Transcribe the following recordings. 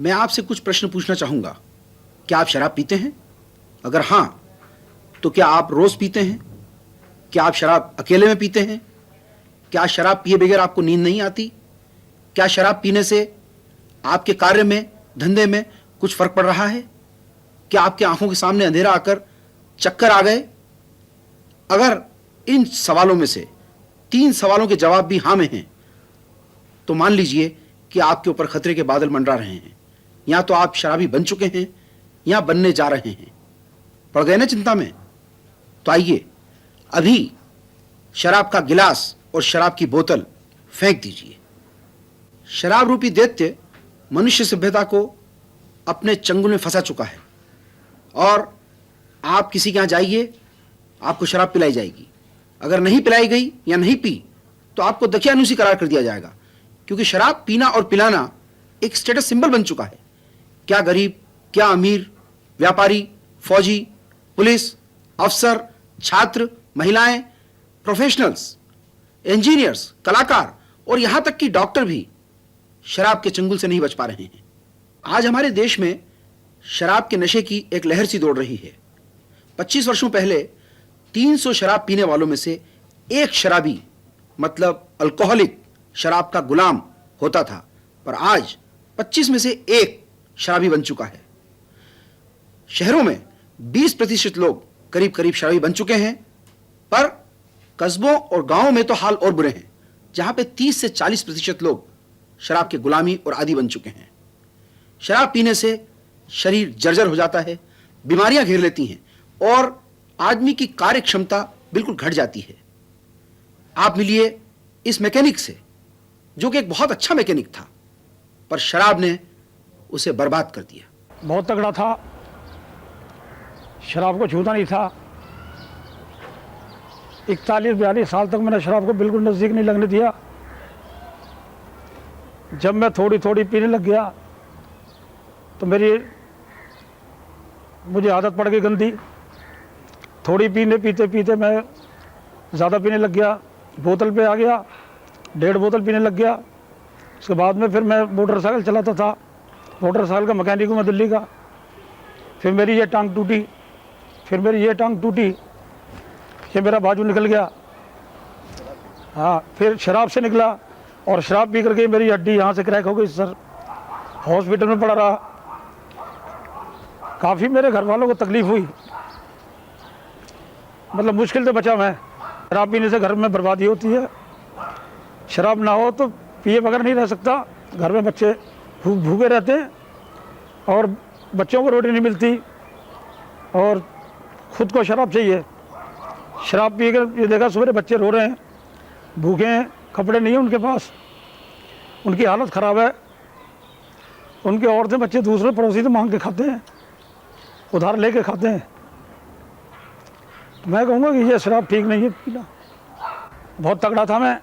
मैं आपसे कुछ प्रश्न पूछना चाहूंगा। क्या आप शराब पीते हैं? अगर हां, तो क्या आप रोज पीते हैं? क्या आप शराब अकेले में पीते हैं? क्या शराब पिए बगैर आपको नींद नहीं आती? क्या शराब पीने से आपके कार्य में, धंधे में कुछ फर्क पड़ रहा है? क्या आपके आंखों के सामने अंधेरा आकर चक्कर आ गए? अगर इन सवालों में से 3 सवालों के जवाब भी हां में हैं, तो मान लीजिए कि आपके ऊपर खतरे के बादल मंडरा रहे हैं। या तो आप शराबी बन चुके हैं या बनने जा रहे हैं। पड़ गए ना चिंता में? तो आइए अभी शराब का गिलास और शराब की बोतल फेंक दीजिए। शराब रूपी दैत्य मनुष्य सभ्यता को अपने चंगुल में फंसा चुका है और आप किसी के यहां जाइए, आपको शराब पिलाई जाएगी। अगर नहीं पिलाई गई या नहीं पी तो आपको दकियानूसी करार कर दिया जाएगा, क्योंकि शराब पीना और पिलाना एक स्टेटस सिंबल बन चुका है। क्या गरीब, क्या अमीर, व्यापारी, फौजी, पुलिस, अफसर, छात्र, महिलाएं, प्रोफेशनल्स, इंजीनियर्स, कलाकार और यहां तक कि डॉक्टर भी शराब के चंगुल से नहीं बच पा रहे हैं। आज हमारे देश में शराब के नशे की एक लहर सी दौड़ रही है। 25 वर्षों पहले 300 शराब पीने वालों में से एक शराबी, मतलब अल्कोहलिक, शराब का गुलाम होता था, पर आज 25 में से एक शराबी बन चुका है। शहरों में 20% लोग करीब करीब शराबी बन चुके हैं, पर कस्बों और गांवों में तो हाल और बुरे हैं, जहां पे 30 से 40% लोग शराब के गुलामी और आदी बन चुके हैं। शराब पीने से शरीर जर्जर हो जाता है, बीमारियां घेर लेती हैं और आदमी की कार्य क्षमता बिल्कुल घट जाती है। आप मिलिए इस मैकेनिक से, जो कि एक बहुत अच्छा मैकेनिक था, पर शराब ने उसे बर्बाद कर दिया। बहुत तगड़ा था, शराब को छूता नहीं था। 41-42 साल तक मैंने शराब को बिल्कुल नज़दीक नहीं लगने दिया। जब मैं थोड़ी थोड़ी पीने लग गया तो मुझे आदत पड़ गई गंदी। थोड़ी पीते पीते मैं ज़्यादा पीने लग गया, बोतल पे आ गया, 1.5 बोतल पीने लग गया। उसके बाद में फिर मैं मोटरसाइकिल चलाता था, मोटरसाइकिल का मैकेनिक हूँ मैं दिल्ली का। फिर मेरी ये टांग टूटी, फिर मेरी ये टांग टूटी, ये मेरा बाजू निकल गया। हाँ, फिर शराब से निकला और शराब पी करके मेरी हड्डी यहाँ से क्रैक हो गई सर। हॉस्पिटल में पड़ा रहा। काफ़ी मेरे घर वालों को तकलीफ हुई, मतलब मुश्किल से बचा मैं। शराब पीने से घर में बर्बादी होती है। शराब ना हो तो पिए बगैर नहीं रह सकता। घर में बच्चे भूखे रहते हैं और बच्चों को रोटी नहीं मिलती और खुद को शराब चाहिए। शराब पी कर ये देखा सुबह बच्चे रो रहे हैं, भूखे हैं, कपड़े नहीं हैं उनके पास, उनकी हालत ख़राब है। उनके औरतें बच्चे दूसरे पड़ोसी से मांग के खाते हैं, उधार लेके खाते हैं। तो मैं कहूँगा कि ये शराब ठीक नहीं है पीना। बहुत तगड़ा था मैं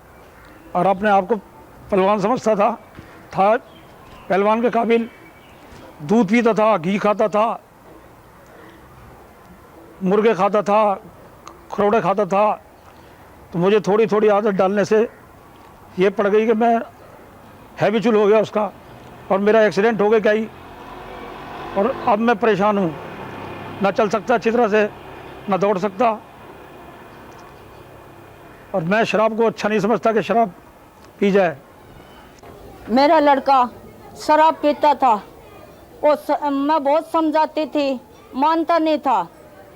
और अपने आप को पहलवान समझता था पहलवान के काबिल। दूध पीता था, घी खाता था, मुर्गे खाता था, खरोड़े खाता था। तो मुझे थोड़ी थोड़ी आदत डालने से ये पड़ गई कि मैं हैबिचुअल हो गया उसका, और मेरा एक्सीडेंट हो गया क्या ही। और अब मैं परेशान हूँ, ना चल सकता अच्छी तरह से, ना दौड़ सकता। और मैं शराब को अच्छा नहीं समझता कि शराब पी जाए। मेरा लड़का शराब पीता था और मैं बहुत समझाती थी, मानता नहीं था।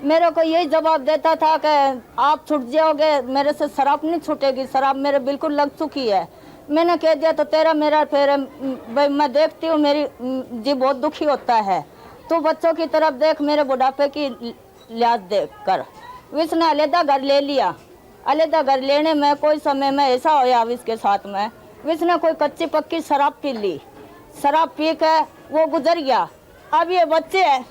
मेरे को यही जवाब देता था कि आप छूट जाओगे, मेरे से शराब नहीं छूटेगी, शराब मेरे बिल्कुल लग चुकी है। मैंने कह दिया तो तेरा मेरा फिर भाई मैं देखती हूँ मेरी जी बहुत दुखी होता है, तो बच्चों की तरफ देख, मेरे बुढ़ापे की लिहाज देख कर उसने अलहदा घर ले लिया। अलहदा घर लेने में कोई समय में ऐसा होया इसके साथ में, उसने कोई कच्ची पक्की शराब पी ली। शराब पी के वो गुजर गया। अब ये बच्चे हैं,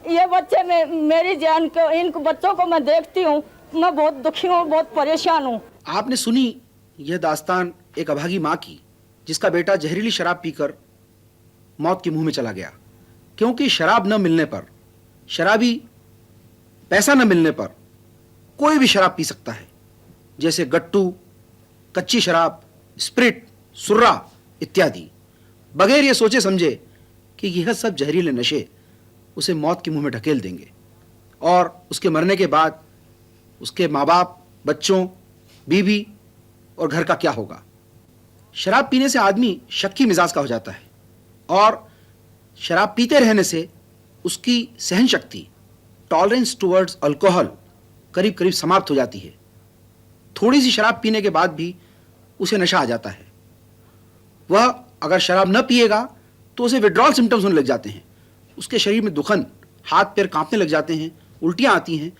ये बच्चे में मेरी जान को, इन बच्चों को मैं देखती हूँ, मैं बहुत दुखी हूँ, बहुत परेशान हूँ। आपने सुनी यह दास्तान एक अभागी माँ की, जिसका बेटा जहरीली शराब पीकर मौत के मुंह में चला गया। क्योंकि शराब न मिलने पर, शराबी पैसा न मिलने पर कोई भी शराब पी सकता है, जैसे गट्टू, कच्ची शराब, स्प्रिट, सुर्रा इत्यादि, बगैर ये सोचे समझे कि यह सब जहरीले नशे उसे मौत के मुंह में ढकेल देंगे और उसके मरने के बाद उसके माँ बाप, बच्चों, बीवी और घर का क्या होगा। शराब पीने से आदमी शक्की मिजाज का हो जाता है और शराब पीते रहने से उसकी सहन शक्ति, टॉलरेंस टुवर्ड्स अल्कोहल करीब करीब समाप्त हो जाती है। थोड़ी सी शराब पीने के बाद भी उसे नशा आ जाता है। वह अगर शराब न पिएगा तो उसे विड्रॉल सिम्टम्स होने लग जाते हैं। उसके शरीर में दुखन, हाथ पैर कांपने लग जाते हैं, उल्टियां आती हैं,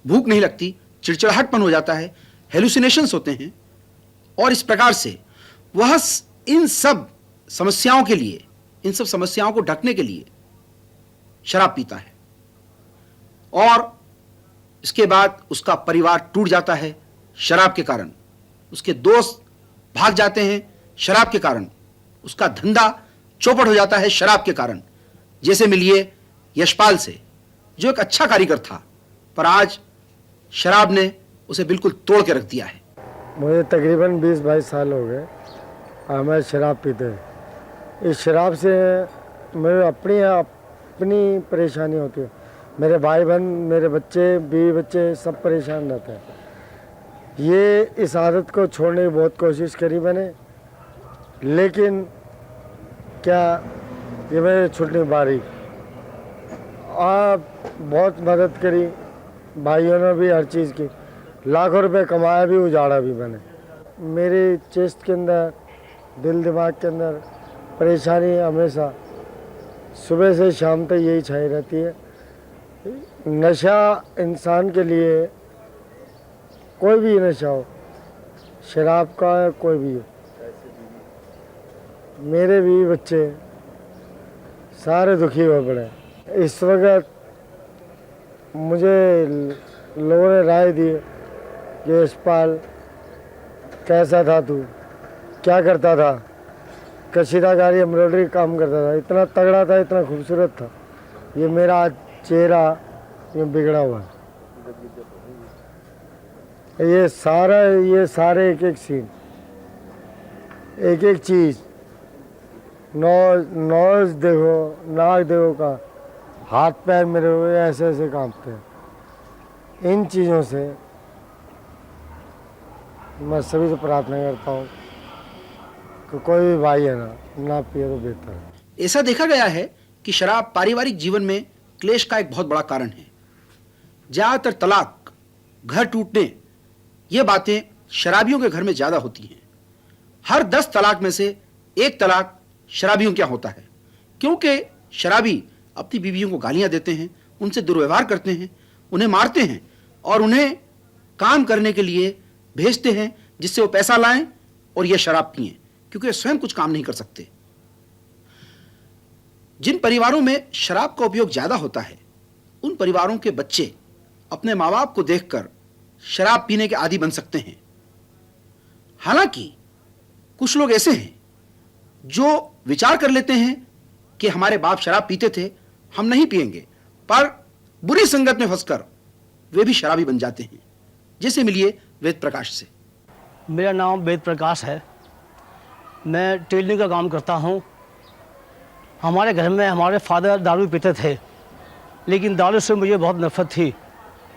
भूख नहीं लगती, चिड़चिड़ाहटपन हो जाता है, हेलुसिनेशंस होते हैं और इस प्रकार से वह इन सब समस्याओं के लिए, इन सब समस्याओं को ढकने के लिए शराब पीता है और इसके बाद उसका परिवार टूट जाता है शराब के कारण। उसके दोस्त भाग जाते हैं शराब के कारण। उसका धंधा चौपट हो जाता है शराब के कारण। जैसे मिलिए यशपाल से, जो एक अच्छा कारीगर था, पर आज शराब ने उसे बिल्कुल तोड़ के रख दिया है। मुझे तकरीबन 20-22 साल हो गए मैं शराब पीते हैं। इस शराब से मेरे अपनी परेशानी होती है। मेरे भाई बहन, मेरे बच्चे, बीवी बच्चे सब परेशान रहते हैं। ये इस आदत को छोड़ने की बहुत कोशिश करी मैंने, लेकिन क्या ये मेरे छूटने बारी। आप बहुत मदद करी, भाइयों ने भी हर चीज़ की, लाखों रुपए कमाया भी, उजाड़ा भी मैंने। मेरे चेस्ट के अंदर, दिल दिमाग के अंदर परेशानी हमेशा सुबह से शाम तक यही छाई रहती है। नशा इंसान के लिए, कोई भी नशा हो, शराब का है, कोई भी हो। मेरे भी बच्चे सारे दुखी हुए पड़े। इस वक्त मुझे लोगों ने राय दी कि यशपाल कैसा था, तू क्या करता था। कशीदाकारी, एम्ब्रॉयडरी काम करता था, इतना तगड़ा था, इतना खूबसूरत था। ये मेरा चेहरा ये बिगड़ा हुआ है। ये सारे एक एक सीन, एक एक चीज़, नोज देखो, नाक देखो का, हाथ पैर मेरे ऐसे ऐसे कांपते हैं। इन चीज़ों से मैं सभी से प्रार्थना करता हूँ कि कोई भी भाई है ना पिए तो बेहतर है। ऐसा देखा गया है कि शराब पारिवारिक जीवन में क्लेश का एक बहुत बड़ा कारण है। ज्यादातर तलाक, घर टूटने, ये बातें शराबियों के घर में ज्यादा होती हैं। हर 10 तलाक में से 1 तलाक शराबियों क्या होता है, क्योंकि शराबी अपनी बीवियों को गालियां देते हैं, उनसे दुर्व्यवहार करते हैं, उन्हें मारते हैं और उन्हें काम करने के लिए भेजते हैं जिससे वो पैसा लाएं और ये शराब पिएं, क्योंकि स्वयं कुछ काम नहीं कर सकते। जिन परिवारों में शराब का उपयोग ज्यादा होता है, उन परिवारों के बच्चे अपने माँ बाप को देखकर शराब पीने के आदी बन सकते हैं। हालांकि कुछ लोग ऐसे हैं जो विचार कर लेते हैं कि हमारे बाप शराब पीते थे, हम नहीं पिएंगे, पर बुरी संगत में फंसकर वे भी शराबी बन जाते हैं। जैसे मिलिए वेद प्रकाश से। मेरा नाम वेद प्रकाश है। मैं टेलरिंग का काम करता हूँ। हमारे घर में हमारे फादर दारू पीते थे, लेकिन दारू से मुझे बहुत नफरत थी।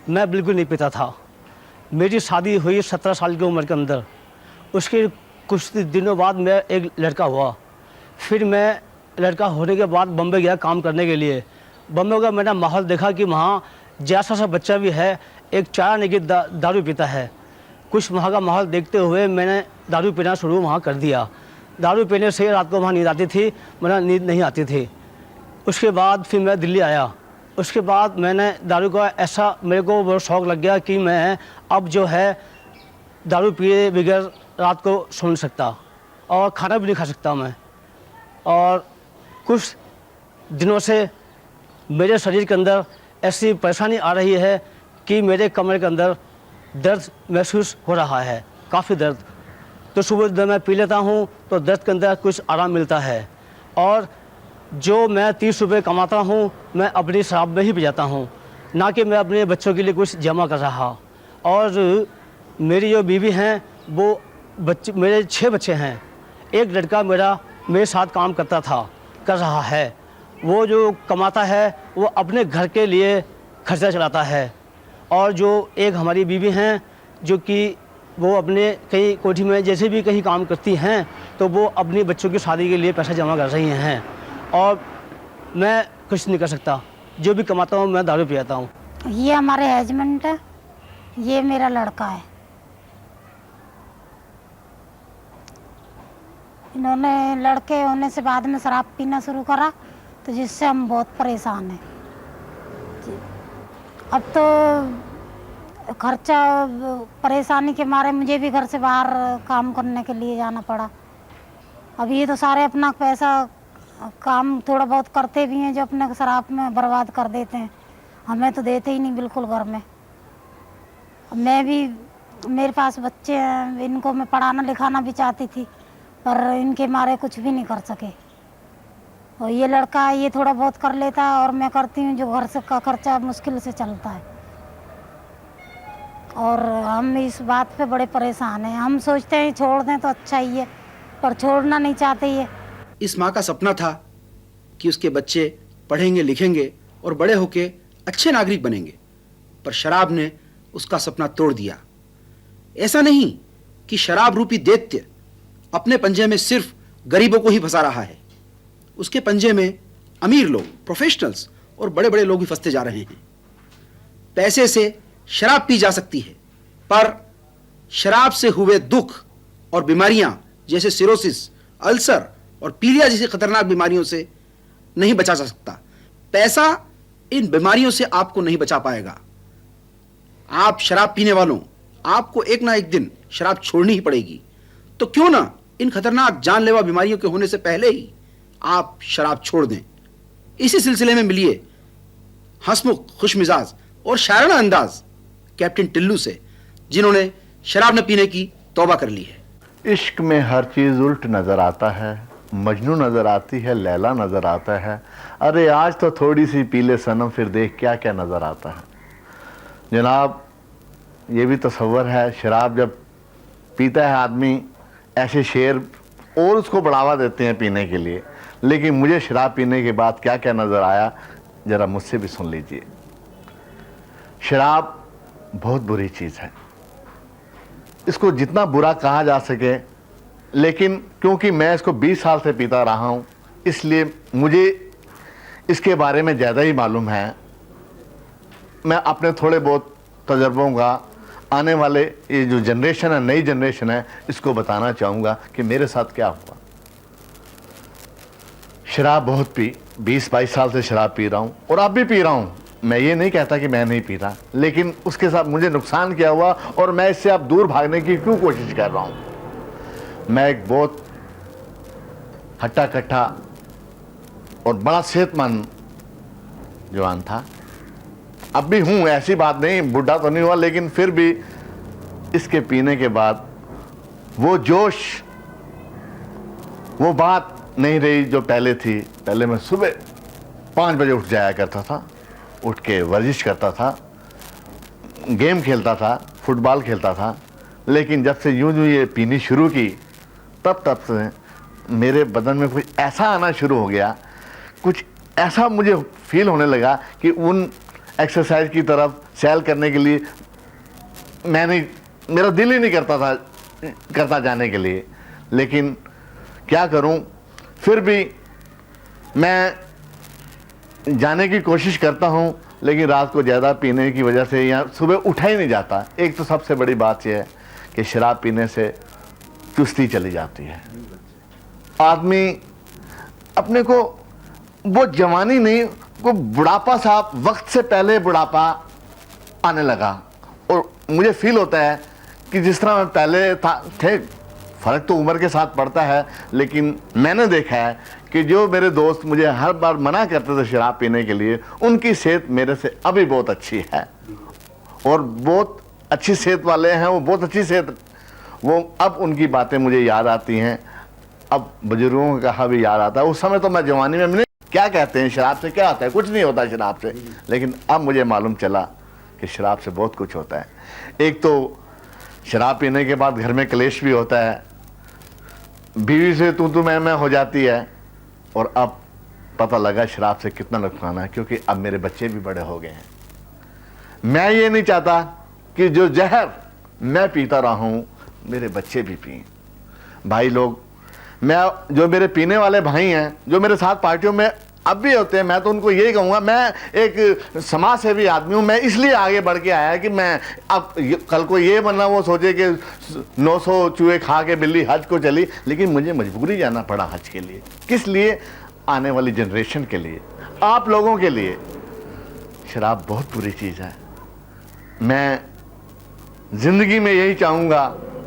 मैं बिल्कुल नहीं पीता था। मेरी शादी हुई 17 साल की उम्र के अंदर। उसके कुछ दिनों बाद मैं एक लड़का हुआ। फिर मैं लड़का होने के बाद बम्बई गया काम करने के लिए। बम्बई का मैंने माहौल देखा कि वहाँ जैसा सा बच्चा भी है, एक चाय नहीं कि दारू पीता है। कुछ वहाँ का माहौल देखते हुए मैंने दारू पीना शुरू वहाँ कर दिया। दारू पीने से रात को वहाँ नींद आती थी, वरना नींद नहीं आती थी। उसके बाद फिर मैं दिल्ली आया। उसके बाद मैंने दारू का ऐसा मेरे को बहुत शौक़ लग गया कि मैं अब जो है दारू पिए बगैर रात को सो नहीं सकता और खाना भी नहीं खा सकता मैं। और कुछ दिनों से मेरे शरीर के अंदर ऐसी परेशानी आ रही है कि मेरे कमर के अंदर दर्द महसूस हो रहा है, काफ़ी दर्द। तो सुबह जब मैं पी लेता हूँ तो दर्द के अंदर कुछ आराम मिलता है। और जो मैं 30 रुपये कमाता हूँ, मैं अपनी शराब में ही पी जाता हूँ, ना कि मैं अपने बच्चों के लिए कुछ जमा कर रहा। और मेरी जो बीवी हैं वो बच्चे, मेरे 6 बच्चे हैं। एक लड़का मेरा मेरे साथ काम करता था, कर रहा है, वो जो कमाता है वो अपने घर के लिए खर्चा चलाता है, और जो एक हमारी बीवी हैं जो कि वो अपने कहीं कोठी में जैसे भी कहीं काम करती हैं तो वो अपने बच्चों की शादी के लिए पैसा जमा कर रही हैं, और मैं कुछ नहीं कर सकता। जो भी कमाता हूँ मैं दारू पियाता हूँ। ये हमारे हस्बैंड है, ये मेरा लड़का है। इन्होंने लड़के होने से बाद में शराब पीना शुरू करा, तो जिससे हम बहुत परेशान हैं। अब तो खर्चा परेशानी के मारे मुझे भी घर से बाहर काम करने के लिए जाना पड़ा। अब ये तो सारे अपना पैसा काम थोड़ा बहुत करते भी हैं जो अपने शराब में बर्बाद कर देते हैं, हमें तो देते ही नहीं बिल्कुल घर में। मैं भी, मेरे पास बच्चे हैं, इनको मैं पढ़ाना लिखाना भी चाहती थी पर इनके मारे कुछ भी नहीं कर सके। और ये लड़का है, ये थोड़ा बहुत कर लेता है और मैं करती हूँ जो घर से का खर्चा मुश्किल से चलता है। और हम इस बात पे बड़े परेशान हैं। हम सोचते हैं छोड़ दें तो अच्छा ही है, पर छोड़ना नहीं चाहते ये। इस माँ का सपना था कि उसके बच्चे पढ़ेंगे लिखेंगे और बड़े होके अच्छे नागरिक बनेंगे, पर शराब ने उसका सपना तोड़ दिया। ऐसा नहीं कि शराब रूपी दैत्य अपने पंजे में सिर्फ गरीबों को ही फंसा रहा है, उसके पंजे में अमीर लोग, प्रोफेशनल्स और बड़े बड़े लोग भी फंसते जा रहे हैं। पैसे से शराब पी जा सकती है, पर शराब से हुए दुख और बीमारियां जैसे सिरोसिस, अल्सर और पीलिया जैसी खतरनाक बीमारियों से नहीं बचा जा सकता। पैसा इन बीमारियों से आपको नहीं बचा पाएगा। आप शराब पीने वालों, आपको एक ना एक दिन शराब छोड़नी ही पड़ेगी। तो क्यों ना इन खतरनाक जानलेवा बीमारियों के होने से पहले ही आप शराब छोड़ दें। इसी सिलसिले में मिलिए हंसमुख, खुशमिजाज और शायराना अंदाज कैप्टन टिल्लू से, जिन्होंने शराब न पीने की तौबा कर ली है। इश्क में हर चीज़ उल्ट नज़र आता है, मजनू नज़र आती है, लैला नज़र आता है। अरे आज तो थोड़ी सी पीले सनम, फिर देख क्या क्या नज़र आता है। जनाब, ये भी तसव्वुर है, शराब जब पीता है आदमी, ऐसे शेर और उसको बढ़ावा देते हैं पीने के लिए, लेकिन मुझे शराब पीने के बाद क्या क्या नज़र आया ज़रा मुझसे भी सुन लीजिए। शराब बहुत बुरी चीज़ है, इसको जितना बुरा कहा जा सके, लेकिन क्योंकि मैं इसको 20 साल से पीता रहा हूँ इसलिए मुझे इसके बारे में ज़्यादा ही मालूम है। मैं अपने थोड़े बहुत तजर्बों का आने वाले ये जो जनरेशन है, नई जनरेशन है, इसको बताना चाहूँगा कि मेरे साथ क्या हुआ। शराब बहुत पी, 20-22 साल से शराब पी रहा हूँ और अब भी पी रहा हूँ। मैं ये नहीं कहता कि मैं नहीं पीता, लेकिन उसके साथ मुझे नुकसान क्या हुआ और मैं इससे अब दूर भागने की क्यों कोशिश कर रहा हूँ। मैं एक बहुत हट्टा कट्टा और बड़ा सेहतमंद जवान था, अब भी हूँ, ऐसी बात नहीं, बुढ़ा तो नहीं हुआ, लेकिन फिर भी इसके पीने के बाद वो जोश, वो बात नहीं रही जो पहले थी। पहले मैं सुबह 5 बजे उठ जाया करता था, उठ के वर्जिश करता था, गेम खेलता था, फुटबॉल खेलता था, लेकिन जब से यूं ये पीनी शुरू की तब से मेरे बदन में कुछ ऐसा आना शुरू हो गया, कुछ ऐसा मुझे फील होने लगा कि उन एक्सरसाइज की तरफ सैर करने के लिए मेरा दिल ही नहीं करता जाने के लिए। लेकिन क्या करूं, फिर भी मैं जाने की कोशिश करता हूं, लेकिन रात को ज़्यादा पीने की वजह से या सुबह उठा ही नहीं जाता। एक तो सबसे बड़ी बात यह है कि शराब पीने से चुस्ती चली जाती है। आदमी अपने को वो जवानी नहीं, वो बुढ़ापा सा, वक्त से पहले बुढ़ापा आने लगा। और मुझे फील होता है कि जिस तरह मैं पहले थे, फ़र्क तो उम्र के साथ पड़ता है, लेकिन मैंने देखा है कि जो मेरे दोस्त मुझे हर बार मना करते थे शराब पीने के लिए, उनकी सेहत मेरे से अभी बहुत अच्छी है और बहुत अच्छी सेहत वाले हैं वो, बहुत अच्छी सेहत। वो अब उनकी बातें मुझे याद आती हैं, अब बुजुर्गों का कहा भी याद आता है। उस समय तो मैं जवानी में क्या कहते हैं, शराब से क्या होता है, कुछ नहीं होता शराब से, लेकिन अब मुझे मालूम चला कि शराब से बहुत कुछ होता है। एक तो शराब पीने के बाद घर में क्लेश भी होता है, बीवी से तू मैं हो जाती है, और अब पता लगा शराब से कितना नुकसान है, क्योंकि अब मेरे बच्चे भी बड़े हो गए हैं। मैं ये नहीं चाहता कि जो जहर मैं पीता रहा हूं मेरे बच्चे भी पिए। भाई लोग, मैं जो मेरे पीने वाले भाई हैं, जो मेरे साथ पार्टियों में अब भी होते हैं, मैं तो उनको यही कहूँगा, मैं एक समाज सेवी आदमी हूँ। मैं इसलिए आगे बढ़ के आया कि मैं अब कल को ये बनना वो सोचे कि 900 चूहे खा के बिल्ली हज को चली, लेकिन मुझे मजबूरी जाना पड़ा हज के लिए। किस लिए? आने वाली जनरेशन के लिए, आप लोगों के लिए। शराब बहुत बुरी चीज़ है। मैं ज़िंदगी में यही चाहूँगा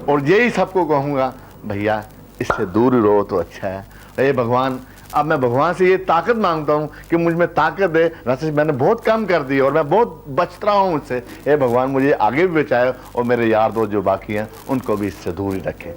और यही सबको कहूँगा, भैया इससे दूर रहो तो अच्छा है। हे भगवान, अब मैं भगवान से ये ताकत मांगता हूँ कि मुझ में ताकत दे। वैसे मैंने बहुत कम कर दी और मैं बहुत बच रहा हूँ उससे। हे भगवान, मुझे आगे भी बचाए और मेरे यार दोस्त जो बाकी हैं उनको भी इससे दूर ही रखें।